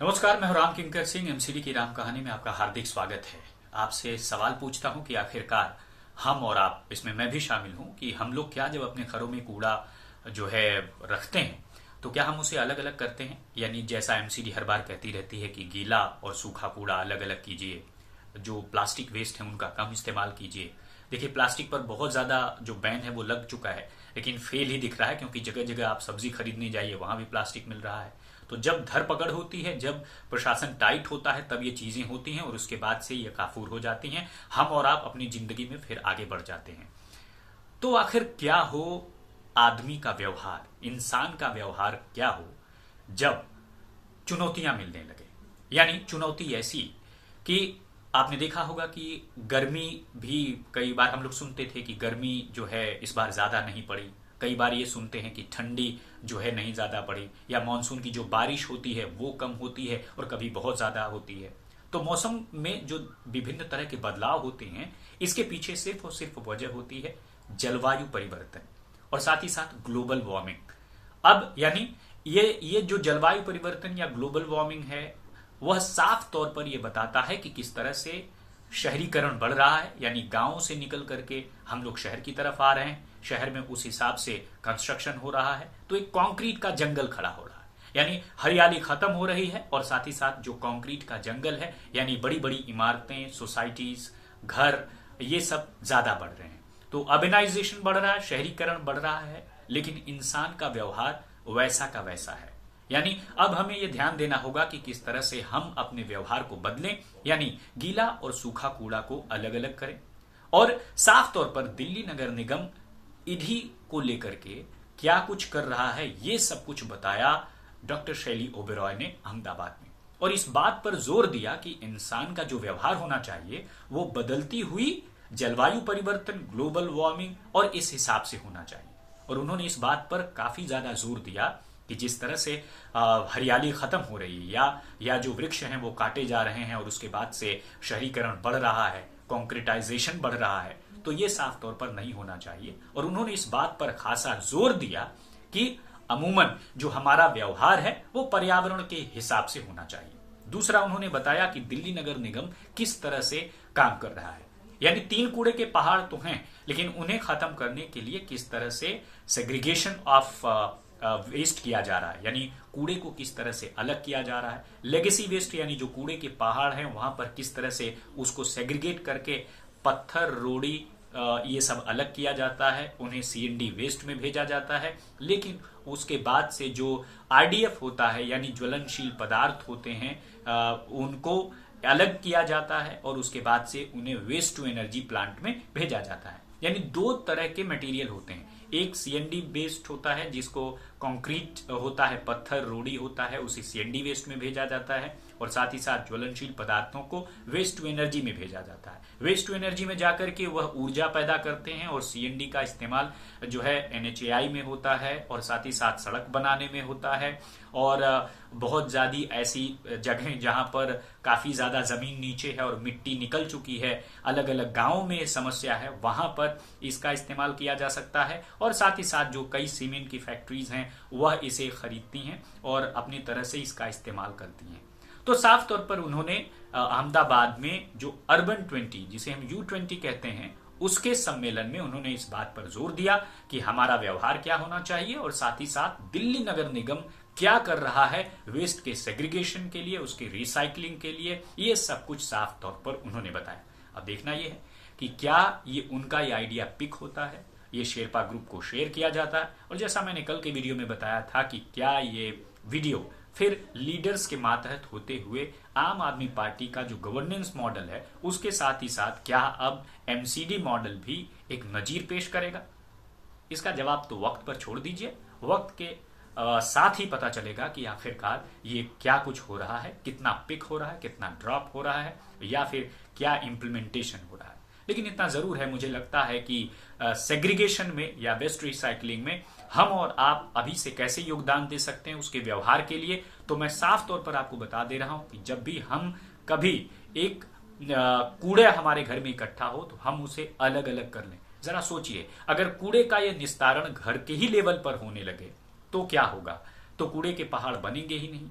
नमस्कार, मैं हूं राम किंकर सिंह। एमसीडी की राम कहानी में आपका हार्दिक स्वागत है। आपसे सवाल पूछता हूं कि आखिरकार हम और आप, इसमें मैं भी शामिल हूं, कि हम लोग क्या जब अपने घरों में कूड़ा जो है रखते हैं तो क्या हम उसे अलग अलग करते हैं? यानी जैसा एमसीडी हर बार कहती रहती है कि गीला और सूखा कूड़ा अलग अलग कीजिए, जो प्लास्टिक वेस्ट है उनका कम इस्तेमाल कीजिए। देखिए, प्लास्टिक पर बहुत ज़्यादा जो बैन है वो लग चुका है, लेकिन फेल ही दिख रहा है, क्योंकि जगह जगह आप सब्जी खरीदने जाइए वहां भी प्लास्टिक मिल रहा है। तो जब धरपकड़ होती है, जब प्रशासन टाइट होता है, तब ये चीजें होती हैं और उसके बाद से ये काफूर हो जाती हैं। हम और आप अपनी जिंदगी में फिर आगे बढ़ जाते हैं। तो आखिर क्या हो आदमी का व्यवहार, इंसान का व्यवहार क्या हो जब चुनौतियां मिलने लगे? यानी चुनौती ऐसी कि आपने देखा होगा कि गर्मी भी, कई बार हम लोग सुनते थे कि गर्मी जो है इस बार ज्यादा नहीं पड़ी। कई बार ये सुनते हैं कि ठंडी जो है नहीं ज्यादा पड़ी, या मानसून की जो बारिश होती है वो कम होती है और कभी बहुत ज्यादा होती है। तो मौसम में जो विभिन्न तरह के बदलाव होते हैं, इसके पीछे सिर्फ और सिर्फ वजह होती है जलवायु परिवर्तन और साथ ही साथ ग्लोबल वार्मिंग। अब यानी ये जो जलवायु परिवर्तन या ग्लोबल वार्मिंग है, वह साफ तौर पर यह बताता है कि किस तरह से शहरीकरण बढ़ रहा है। यानी गांवों से निकल करके हम लोग शहर की तरफ आ रहे हैं, शहर में उस हिसाब से कंस्ट्रक्शन हो रहा है, तो एक कंक्रीट का जंगल खड़ा हो रहा है। यानी हरियाली खत्म हो रही है और साथ ही साथ जो कंक्रीट का जंगल है, यानी बड़ी बड़ी इमारतें, सोसाइटीज, घर, ये सब ज्यादा बढ़ रहे हैं। तो अर्बनाइजेशन बढ़ रहा है, शहरीकरण बढ़ रहा है, लेकिन इंसान का व्यवहार वैसा का वैसा है। यानी अब हमें यह ध्यान देना होगा कि किस तरह से हम अपने व्यवहार को बदलें, यानी गीला और सूखा कूड़ा को अलग अलग करें। और साफ तौर पर दिल्ली नगर निगम इन्हीं को लेकर के क्या कुछ कर रहा है, ये सब कुछ बताया डॉक्टर शैली ओबेरॉय ने अहमदाबाद में, और इस बात पर जोर दिया कि इंसान का जो व्यवहार होना चाहिए वो बदलती हुई जलवायु परिवर्तन, ग्लोबल वार्मिंग और इस हिसाब से होना चाहिए। और उन्होंने इस बात पर काफी ज्यादा जोर दिया कि जिस तरह से हरियाली खत्म हो रही है, या जो वृक्ष हैं वो काटे जा रहे हैं और उसके बाद से शहरीकरण बढ़ रहा है, कॉन्क्रीटाइजेशन बढ़ रहा है, तो ये साफ तौर पर नहीं होना चाहिए। और उन्होंने इस बात पर खासा जोर दिया कि अमूमन जो हमारा व्यवहार है वो पर्यावरण के हिसाब से होना चाहिए। दूसरा, उन्होंने बताया कि दिल्ली नगर निगम किस तरह से काम कर रहा है। यानी 3 कूड़े के पहाड़ तो हैं, लेकिन उन्हें खत्म करने के लिए किस तरह से सेग्रीगेशन ऑफ वेस्ट किया जा रहा है, यानी कूड़े को किस तरह से अलग किया जा रहा है। लेगेसी वेस्ट, यानी जो कूड़े के पहाड़ हैं वहां पर किस तरह से उसको सेग्रीगेट करके पत्थर, रोड़ी, ये सब अलग किया जाता है, उन्हें सीएनडी वेस्ट में भेजा जाता है। लेकिन उसके बाद से जो आरडीएफ होता है, यानी ज्वलनशील पदार्थ होते हैं, उनको अलग किया जाता है और उसके बाद से उन्हें वेस्ट टू एनर्जी प्लांट में भेजा जाता है। यानी 2 तरह के मटेरियल होते हैं। एक सीएनडी वेस्ट होता है, जिसको कंक्रीट होता है, पत्थर, रोड़ी होता है, उसे सीएनडी वेस्ट में भेजा जाता है, और साथ ही साथ ज्वलनशील पदार्थों को वेस्ट टू एनर्जी में भेजा जाता है। वेस्ट टू एनर्जी में जाकर के वह ऊर्जा पैदा करते हैं, और सीएनडी का इस्तेमाल जो है एनएचएआई में होता है, और साथ ही साथ सड़क बनाने में होता है। और बहुत ज्यादा ऐसी जगह जहां पर काफी ज्यादा जमीन नीचे है और मिट्टी निकल चुकी है, अलग अलग गांवों में समस्या है, वहां पर इसका इस्तेमाल किया जा सकता है। और साथ ही साथ जो कई सीमेंट की फैक्ट्रीज हैं वह इसे खरीदती हैं और अपनी तरह से इसका इस्तेमाल करती हैं। तो साफ तौर पर उन्होंने अहमदाबाद में जो अर्बन 20, जिसे हम U20 कहते हैं, उसके सम्मेलन में उन्होंने इस बात पर जोर दिया कि हमारा व्यवहार क्या होना चाहिए, और साथ ही साथ दिल्ली नगर निगम क्या कर रहा है वेस्ट के सेग्रीगेशन के लिए, उसके रिसाइकलिंग के लिए। ये सब कुछ साफ तौर पर उन्होंने बताया। अब देखना यह है कि क्या ये उनका ये आइडिया पिक होता है, ये शेरपा ग्रुप को शेयर किया जाता है, और जैसा मैंने कल के वीडियो में बताया था कि क्या ये वीडियो फिर लीडर्स के मातहत होते हुए आम आदमी पार्टी का जो गवर्नेंस मॉडल है उसके साथ ही साथ क्या अब एमसीडी मॉडल भी एक नजीर पेश करेगा? इसका जवाब तो वक्त पर छोड़ दीजिए। वक्त के साथ ही पता चलेगा कि आखिरकार ये क्या कुछ हो रहा है, कितना पिक हो रहा है, कितना ड्रॉप हो रहा है, या फिर क्या इम्प्लीमेंटेशन हो रहा है। लेकिन इतना जरूर है, मुझे लगता है कि सेग्रीगेशन में या वेस्ट रिसाइकलिंग में हम और आप अभी से कैसे योगदान दे सकते हैं उसके व्यवहार के लिए, तो मैं साफ तौर पर आपको बता दे रहा हूं कि जब भी हम कभी एक कूड़ा हमारे घर में इकट्ठा हो तो हम उसे अलग अलग कर लें। जरा सोचिए, अगर कूड़े का यह निस्तारण घर के ही लेवल पर होने लगे तो क्या होगा? तो कूड़े के पहाड़ बनेंगे ही नहीं।